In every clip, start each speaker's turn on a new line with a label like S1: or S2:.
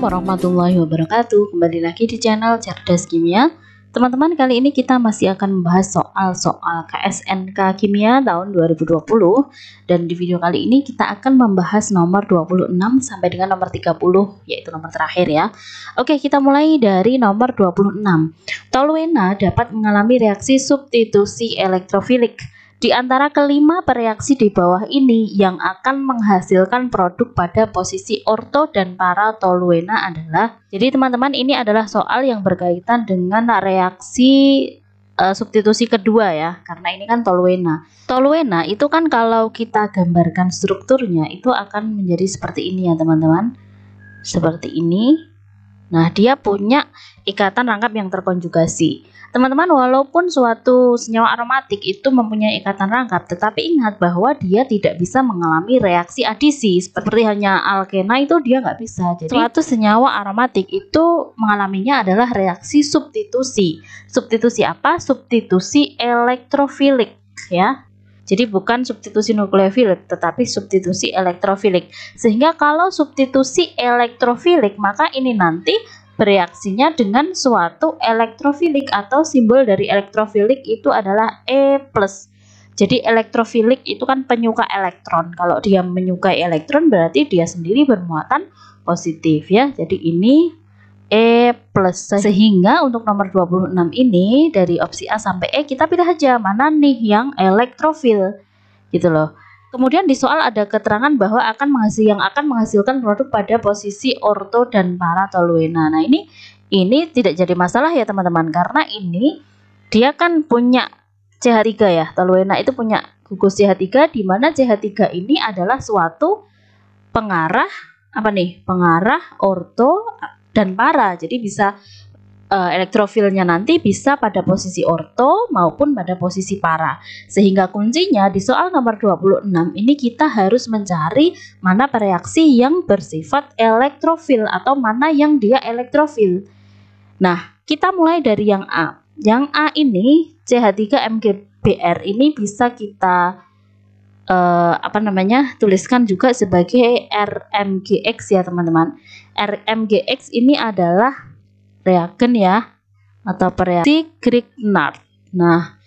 S1: warahmatullahi wabarakatuh. Kembali lagi di channel Cerdas Kimia. Teman-teman, kali ini kita masih akan membahas soal-soal KSNK Kimia tahun 2020. Dan di video kali ini kita akan membahas nomor 26 sampai dengan nomor 30, yaitu nomor terakhir ya. Oke, kita mulai dari nomor 26. Toluena dapat mengalami reaksi substitusi elektrofilik. Di antara kelima bereaksi di bawah ini yang akan menghasilkan produk pada posisi orto dan para toluena adalah, jadi teman-teman ini adalah soal yang berkaitan dengan reaksi substitusi kedua ya, karena ini kan toluena. Toluena itu kan kalau kita gambarkan strukturnya itu akan menjadi seperti ini ya teman-teman, seperti ini. Nah, dia punya ikatan rangkap yang terkonjugasi. Teman-teman, walaupun suatu senyawa aromatik itu mempunyai ikatan rangkap, tetapi ingat bahwa dia tidak bisa mengalami reaksi adisi. Seperti hanya alkena itu dia nggak bisa. Jadi suatu senyawa aromatik itu mengalaminya adalah reaksi substitusi. Substitusi apa? Substitusi elektrofilik ya. Jadi bukan substitusi nukleofilik, tetapi substitusi elektrofilik. Sehingga kalau substitusi elektrofilik, maka ini nanti bereaksinya dengan suatu elektrofilik, atau simbol dari elektrofilik itu adalah E+. Jadi elektrofilik itu kan penyuka elektron. Kalau dia menyukai elektron berarti dia sendiri bermuatan positif ya. Jadi ini E+. Sehingga untuk nomor 26 ini dari opsi A sampai E kita pilih aja mana nih yang elektrofil gitu loh. Kemudian di soal ada keterangan bahwa akan menghasilkan produk pada posisi orto dan para toluena. Nah, ini tidak jadi masalah ya teman-teman, karena ini dia kan punya CH3 ya. Toluena itu punya gugus CH3, di mana CH3 ini adalah suatu pengarah apa nih? Pengarah orto dan para. Jadi bisa elektrofilnya nanti bisa pada posisi orto maupun pada posisi para. Sehingga kuncinya di soal nomor 26 ini kita harus mencari mana bereaksi yang bersifat elektrofil atau mana yang dia elektrofil. Nah, kita mulai dari yang A. Yang A ini CH3MgBr ini bisa kita tuliskan juga sebagai RMGX ya teman-teman. RMGX ini adalah reagen ya, atau reaksi Grignard. Nah,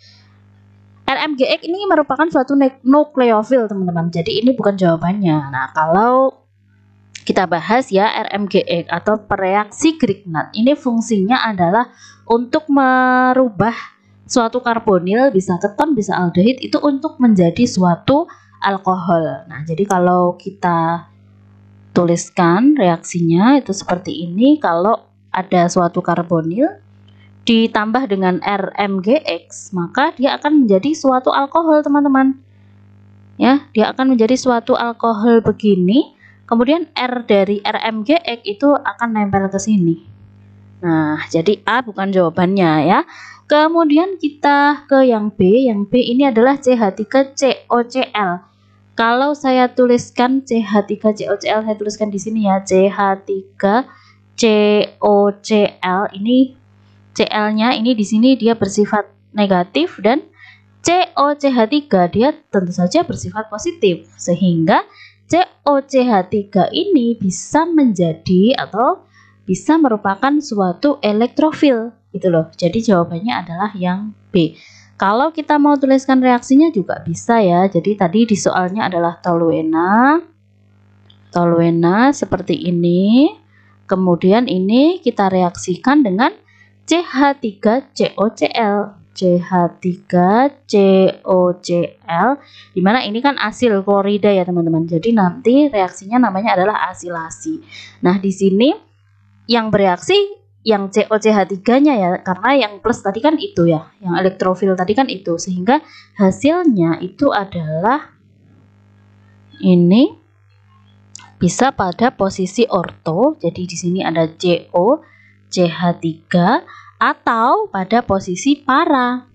S1: RMGX ini merupakan suatu nukleofil teman-teman. Jadi ini bukan jawabannya. Nah, kalau kita bahas ya RMGX atau reaksi Grignard, ini fungsinya adalah untuk merubah suatu karbonil, bisa keton, bisa aldehid, itu untuk menjadi suatu alkohol. Nah, jadi kalau kita tuliskan reaksinya itu seperti ini. Kalau ada suatu karbonil ditambah dengan RMGX, maka dia akan menjadi suatu alkohol teman-teman ya, dia akan menjadi suatu alkohol begini. Kemudian R dari RMGX itu akan nempel ke sini. Nah, jadi A bukan jawabannya ya. Kemudian kita ke yang B. Yang B ini adalah CH3COCl. Kalau saya tuliskan CH3COCl, saya tuliskan di sini ya, CH3COCl. Ini Cl-nya ini di sini dia bersifat negatif, dan COCH3 dia tentu saja bersifat positif, sehingga COCH3 ini bisa menjadi atau bisa merupakan suatu elektrofil gitu loh. Jadi jawabannya adalah yang B. Kalau kita mau tuliskan reaksinya juga bisa ya. Jadi tadi di soalnya adalah toluena seperti ini. Kemudian ini kita reaksikan dengan CH3COCl. CH3COCl, dimana ini kan asil klorida ya teman-teman. Jadi nanti reaksinya namanya adalah asilasi. Nah, di sini yang bereaksi yang COCH3-nya ya, karena yang plus tadi kan itu ya, yang elektrofil tadi kan itu, sehingga hasilnya itu adalah ini bisa pada posisi orto. Jadi di sini ada COCH3, atau pada posisi para.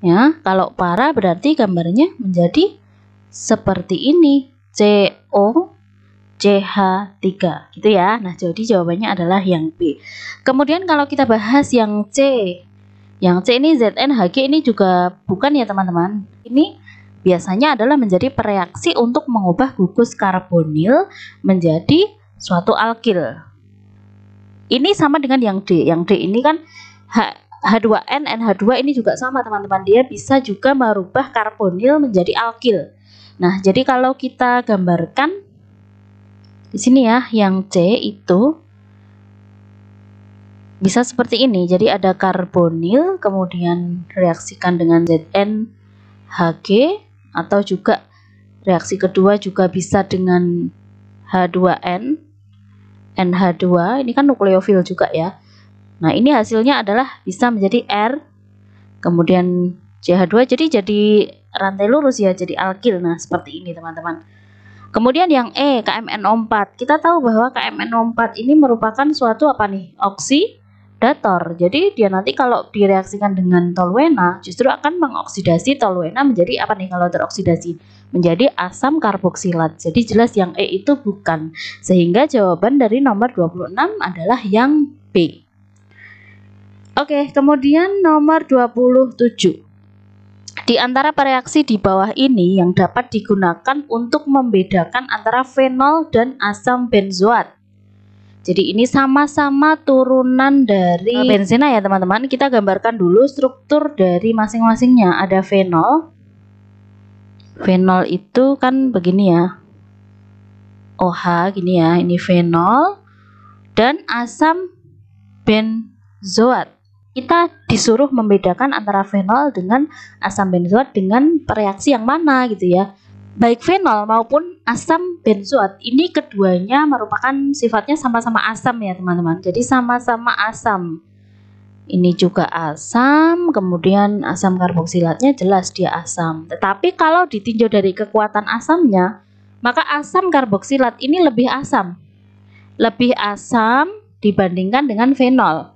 S1: Ya, kalau para berarti gambarnya menjadi seperti ini, COCH3 gitu ya. Nah, jadi jawabannya adalah yang B. Kemudian kalau kita bahas yang C. Yang C ini ZNHG ini juga bukan ya teman-teman. Ini biasanya adalah menjadi pereaksi untuk mengubah gugus karbonil menjadi suatu alkil. Ini sama dengan yang D. Yang D ini kan H2N, NH2 ini juga sama teman-teman. Dia bisa juga merubah karbonil menjadi alkil. Nah, jadi kalau kita gambarkan di sini ya, yang C itu bisa seperti ini. Jadi ada karbonil, kemudian reaksikan dengan ZnHg, atau juga reaksi kedua juga bisa dengan H2N, NH2. Ini kan nukleofil juga ya. Nah, ini hasilnya adalah bisa menjadi R, kemudian CH2, jadi rantai lurus ya, jadi alkil. Nah, seperti ini teman-teman. Kemudian yang E, KMNO4. Kita tahu bahwa KMNO4 ini merupakan suatu apa nih? Oksidator. Jadi dia nanti kalau direaksikan dengan toluena justru akan mengoksidasi toluena menjadi apa nih kalau teroksidasi? Menjadi asam karboksilat. Jadi jelas yang E itu bukan. Sehingga jawaban dari nomor 26 adalah yang B. Oke, kemudian nomor 27. Di antara reaksi di bawah ini yang dapat digunakan untuk membedakan antara fenol dan asam benzoat. Jadi ini sama-sama turunan dari benzena ya teman-teman. Kita gambarkan dulu struktur dari masing-masingnya. Ada fenol. Fenol itu kan begini ya. OH gini ya, ini fenol. Dan asam benzoat. Kita disuruh membedakan antara fenol dengan asam benzoat dengan reaksi yang mana gitu ya. Baik fenol maupun asam benzoat ini keduanya merupakan sifatnya sama-sama asam ya teman-teman. Jadi sama-sama asam. Ini juga asam, kemudian asam karboksilatnya jelas dia asam. Tetapi kalau ditinjau dari kekuatan asamnya, maka asam karboksilat ini lebih asam. Lebih asam dibandingkan dengan fenol.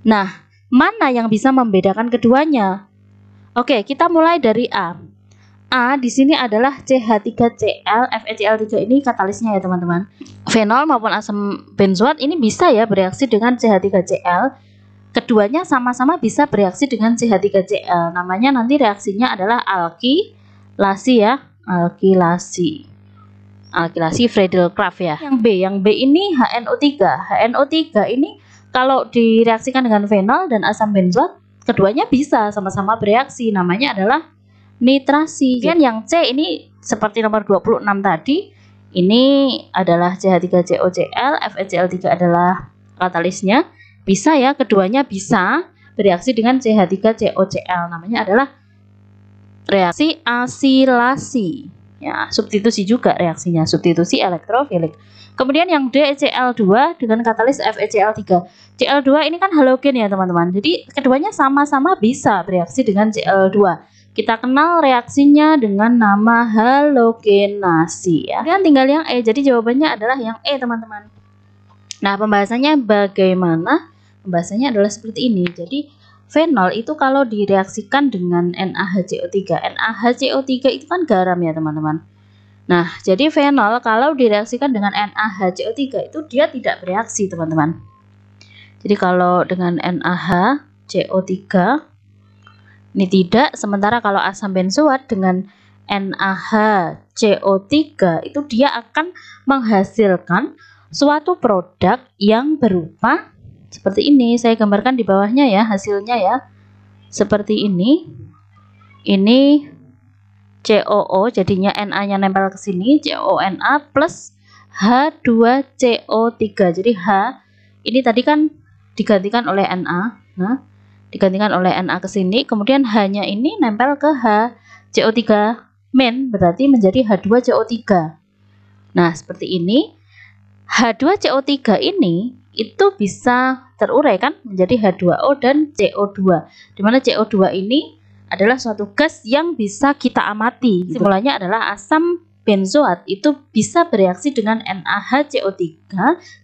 S1: Nah, mana yang bisa membedakan keduanya? Oke, kita mulai dari A. A di sini adalah CH3Cl, FeCl3 ini katalisnya ya teman-teman. Fenol maupun asam benzoat ini bisa ya bereaksi dengan CH3Cl. Keduanya sama-sama bisa bereaksi dengan CH3Cl. Namanya nanti reaksinya adalah alkilasi ya, alkilasi Friedel-Crafts ya. Yang B ini HNO3. HNO3 ini kalau direaksikan dengan fenol dan asam benzoat, keduanya bisa sama-sama bereaksi. Namanya adalah nitrasi. Kemudian yang C ini seperti nomor 26 tadi, ini adalah CH3COCl, FeCl3 adalah katalisnya. Bisa ya, keduanya bisa bereaksi dengan CH3COCl. Namanya adalah reaksi asilasi. Ya, substitusi juga reaksinya, substitusi elektrofilik. Kemudian yang D, Cl2 dengan katalis FeCl3. Cl2 ini kan halogen ya teman-teman. Jadi keduanya sama-sama bisa bereaksi dengan Cl2. Kita kenal reaksinya dengan nama halogenasi ya. Dan tinggal yang E. Jadi jawabannya adalah yang E teman-teman. Nah, pembahasannya bagaimana? Pembahasannya adalah seperti ini. Jadi fenol itu kalau direaksikan dengan NaHCO3. NaHCO3 itu kan garam ya teman-teman. Nah, jadi fenol kalau direaksikan dengan NaHCO3 itu dia tidak bereaksi, teman-teman. Jadi kalau dengan NaHCO3 ini tidak, sementara kalau asam benzoat dengan NaHCO3 itu dia akan menghasilkan suatu produk yang berupa seperti ini. Saya gambarkan di bawahnya ya, hasilnya ya. Seperti ini. Ini COO, jadinya Na-nya nempel ke sini, CONa plus H2CO3. Jadi H ini tadi kan digantikan oleh Na. Nah, digantikan oleh Na ke sini, kemudian H-nya ini nempel ke HCO3 min, berarti menjadi H2CO3. Nah, seperti ini. H2CO3 ini itu bisa terurai kan menjadi H2O dan CO2. Dimana CO2 ini adalah suatu gas yang bisa kita amati. Simulanya adalah asam benzoat itu bisa bereaksi dengan NaHCO3,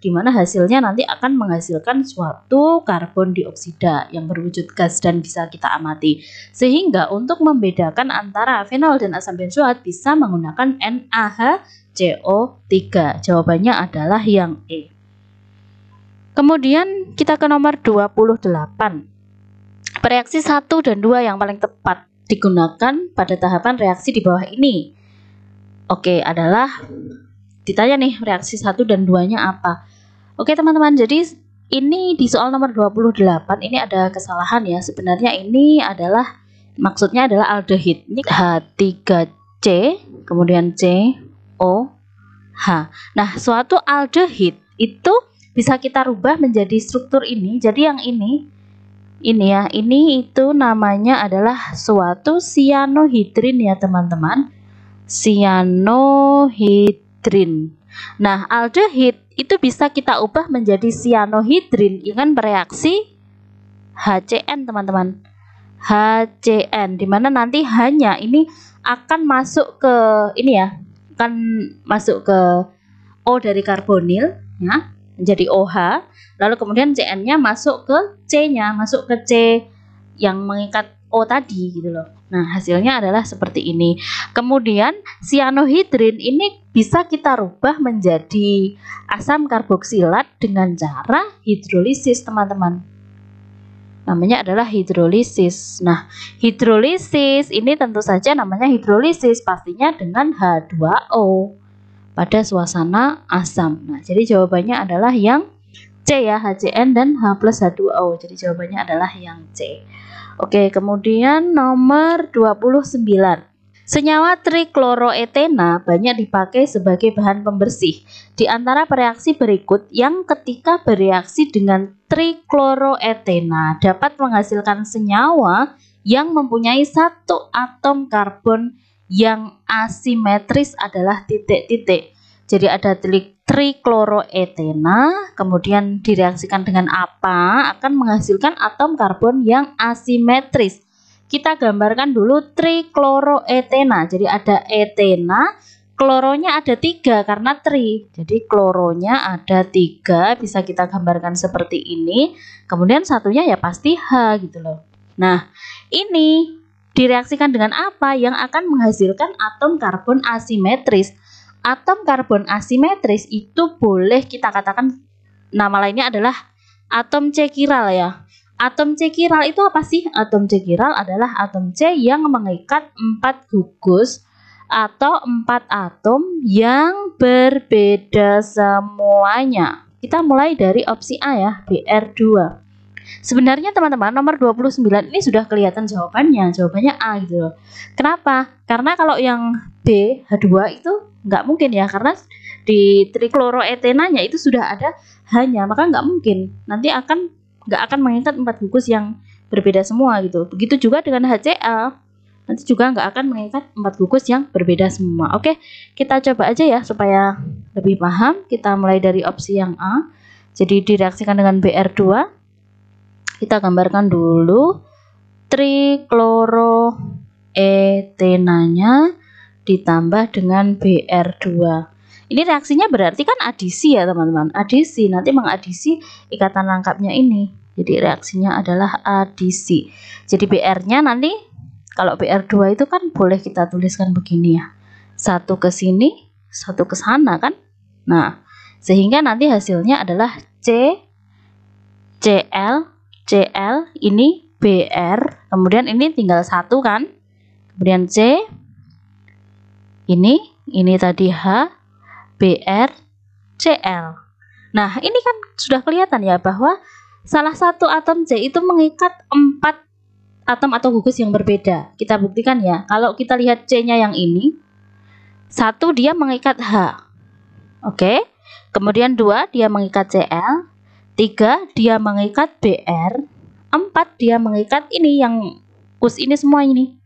S1: di mana hasilnya nanti akan menghasilkan suatu karbon dioksida yang berwujud gas dan bisa kita amati. Sehingga untuk membedakan antara fenol dan asam benzoat bisa menggunakan NaHCO3. Jawabannya adalah yang E. Kemudian kita ke nomor 28. Reaksi 1 dan 2 yang paling tepat digunakan pada tahapan reaksi di bawah ini. Oke, adalah ditanya nih reaksi 1 dan 2-nya apa. Oke teman-teman, jadi Ini di soal nomor 28 ini ada kesalahan ya. Sebenarnya ini adalah maksudnya adalah aldehid. Ini H3C, kemudian COH. Nah, suatu aldehid itu bisa kita rubah menjadi struktur ini. Jadi yang ini ya, ini itu namanya adalah suatu sianohidrin ya teman-teman. Sianohidrin. Nah, aldehid itu bisa kita ubah menjadi sianohidrin dengan bereaksi HCN teman-teman. HCN, dimana nanti hanya ini akan masuk ke ini ya, akan masuk ke O dari karbonil ya, menjadi OH, lalu kemudian CN-nya masuk ke C-nya, masuk ke C yang mengikat O tadi gitu loh. Nah, hasilnya adalah seperti ini. Kemudian sianohidrin ini bisa kita rubah menjadi asam karboksilat dengan cara hidrolisis, teman-teman. Namanya adalah hidrolisis. Nah, hidrolisis ini tentu saja namanya hidrolisis, pastinya dengan H2O pada suasana asam. Nah, jadi jawabannya adalah yang C ya, HCN dan H plus H2O. Jadi jawabannya adalah yang C. Oke, kemudian nomor 29. Senyawa trikloroetena banyak dipakai sebagai bahan pembersih. Di antara reaksi berikut yang ketika bereaksi dengan trikloroetena dapat menghasilkan senyawa yang mempunyai satu atom karbon yang asimetris adalah titik-titik. Jadi ada trikloroetena, kemudian direaksikan dengan apa? Akan menghasilkan atom karbon yang asimetris. Kita gambarkan dulu trikloroetena. Jadi ada etena, kloronya ada 3 karena tri. Jadi kloronya ada 3, bisa kita gambarkan seperti ini. Kemudian satunya ya pasti H gitu loh. Nah, ini direaksikan dengan apa yang akan menghasilkan atom karbon asimetris? Atom karbon asimetris itu boleh kita katakan nama lainnya adalah atom C chiral ya. Atom C chiral itu apa sih? Atom C chiral adalah atom C yang mengikat 4 gugus atau 4 atom yang berbeda semuanya. Kita mulai dari opsi A ya, Br2. Sebenarnya teman-teman nomor 29 ini sudah kelihatan jawabannya A gitu loh. Kenapa? Karena kalau yang B, H2 itu nggak mungkin ya, karena di trikloroetenanya itu sudah ada hanya, maka nggak mungkin nanti nggak akan mengikat 4 gugus yang berbeda semua gitu. Begitu juga dengan HCl, nanti juga nggak akan mengikat 4 gugus yang berbeda semua. Oke, kita coba aja ya supaya lebih paham. Kita mulai dari opsi yang A. Jadi direaksikan dengan Br2. Kita gambarkan dulu trikloroetenanya ditambah dengan Br2. Ini reaksinya berarti kan adisi ya teman-teman. Adisi, nanti mengadisi ikatan lengkapnya ini. Jadi reaksinya adalah adisi. Jadi Br-nya nanti kalau Br2 itu kan boleh kita tuliskan begini ya. Satu ke sini, satu ke sana kan. Nah, sehingga nanti hasilnya adalah Cl, ini Br, kemudian ini tinggal 1 kan. Kemudian C, ini tadi H, Br, Cl. Nah, ini kan sudah kelihatan ya bahwa salah satu atom C itu mengikat 4 atom atau gugus yang berbeda. Kita buktikan ya. Kalau kita lihat C-nya yang ini, 1 dia mengikat H. Oke. Kemudian 2 dia mengikat Cl, 3 dia mengikat Br, 4 dia mengikat ini yang kus ini semua ini.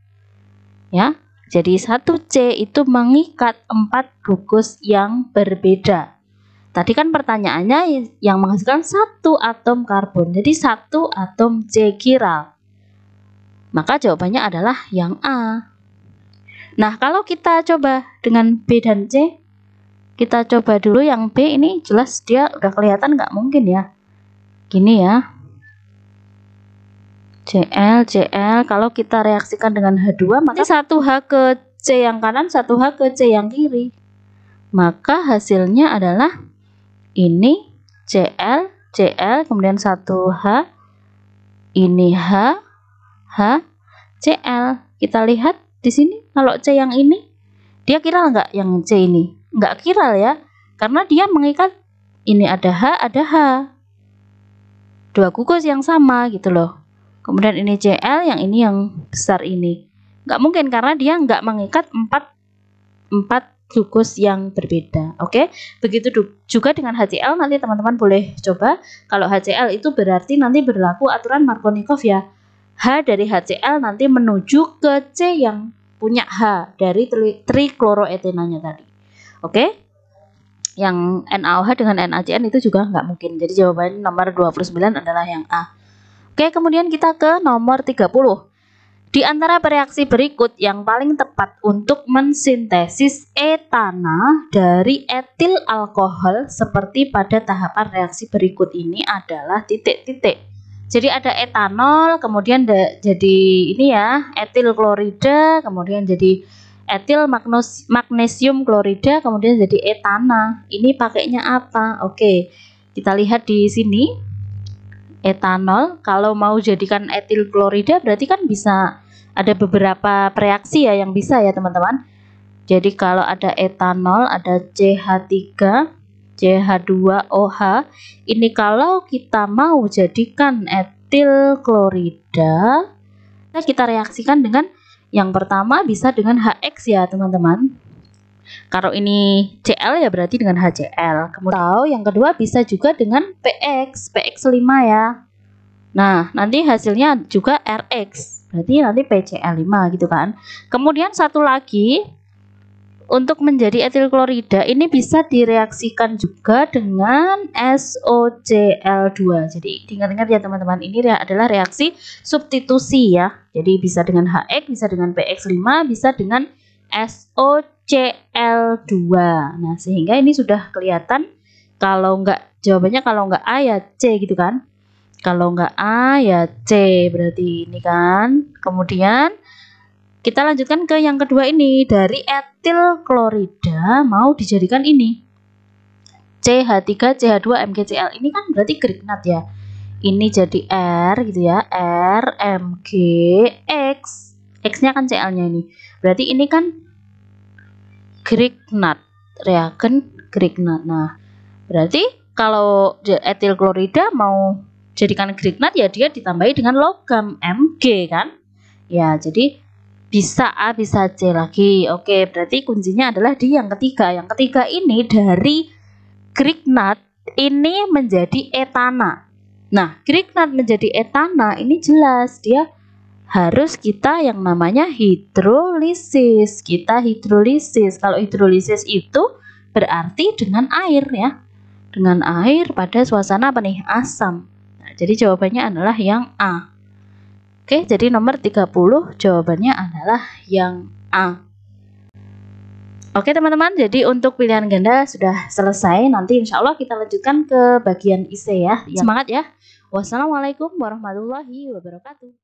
S1: Ya. Jadi 1C itu mengikat 4 gugus yang berbeda. Tadi kan pertanyaannya yang menghasilkan 1 atom karbon. Jadi 1 atom C chiral. Maka jawabannya adalah yang A. Nah, kalau kita coba dengan B dan C, kita coba dulu yang B, ini jelas dia udah kelihatan nggak mungkin ya. Gini ya. Cl, kalau kita reaksikan dengan H2, maka 1H ke C yang kanan, 1H ke C yang kiri. Maka hasilnya adalah ini Cl, kemudian 1H, ini H, Cl. Kita lihat di sini, kalau C yang ini, dia chiral nggak yang C ini? Nggak chiral ya, karena dia mengikat ini ada H, ada H. dua gugus yang sama gitu loh. Kemudian ini Cl, yang ini yang besar ini. Nggak mungkin karena dia nggak mengikat empat gugus yang berbeda. Oke, begitu juga dengan HCl. Nanti teman-teman boleh coba. Kalau HCl itu berarti nanti berlaku aturan Markovnikov ya. H dari HCl nanti menuju ke C yang punya H dari trichloroetenanya tadi. Oke, yang NaOH dengan NaCN itu juga nggak mungkin. Jadi jawaban nomor 29 adalah yang A. Oke, kemudian kita ke nomor 30. Di antara reaksi berikut yang paling tepat untuk mensintesis etana dari etil alkohol seperti pada tahapan reaksi berikut ini adalah titik-titik. Jadi ada etanol, kemudian jadi ini ya, etil klorida, kemudian jadi etil magnesium klorida, kemudian jadi etana. Ini pakainya apa? Oke, kita lihat di sini. Etanol, kalau mau jadikan etil klorida berarti kan bisa ada beberapa reaksi ya yang bisa ya teman-teman. Jadi kalau ada etanol, ada CH3, CH2OH. Ini kalau kita mau jadikan etil klorida, kita reaksikan dengan yang pertama bisa dengan HX ya teman-teman. Kalau ini Cl ya berarti dengan HCl. Kemudian yang kedua bisa juga dengan PX5 ya. Nah, nanti hasilnya juga RX. Berarti nanti PCl5 gitu kan. Kemudian satu lagi, untuk menjadi etil klorida ini bisa direaksikan juga dengan SOCl2. Jadi diingat-ingat ya teman-teman, ini adalah reaksi substitusi ya. Jadi bisa dengan HX, bisa dengan PX5, bisa dengan SOCl2. Nah, sehingga ini sudah kelihatan kalau enggak jawabannya, kalau enggak A ya C gitu kan. Kalau enggak A ya C, berarti ini kan. Kemudian kita lanjutkan ke yang kedua ini. Dari etil klorida mau dijadikan ini CH3 CH2 MgCl. Ini kan berarti Grignard ya. Ini jadi R gitu ya. R Mg X. X-nya kan Cl-nya ini. Berarti ini kan Grignard, reagen Grignard. Nah, berarti kalau etil klorida mau jadikan Grignard ya dia ditambahi dengan logam Mg kan. Ya, jadi bisa A bisa C lagi. Oke, berarti kuncinya adalah di yang ketiga. Yang ketiga ini dari Grignard ini menjadi etana. Nah, Grignard menjadi etana ini jelas dia harus kita yang namanya hidrolisis. Kita hidrolisis. Kalau hidrolisis itu berarti dengan air ya. Dengan air pada suasana apa nih? Asam. Nah, jadi jawabannya adalah yang A. Oke, jadi nomor 30 jawabannya adalah yang A. Oke teman-teman, jadi untuk pilihan ganda sudah selesai. Nanti insya Allah kita lanjutkan ke bagian IC ya. Semangat ya. Wassalamualaikum warahmatullahi wabarakatuh.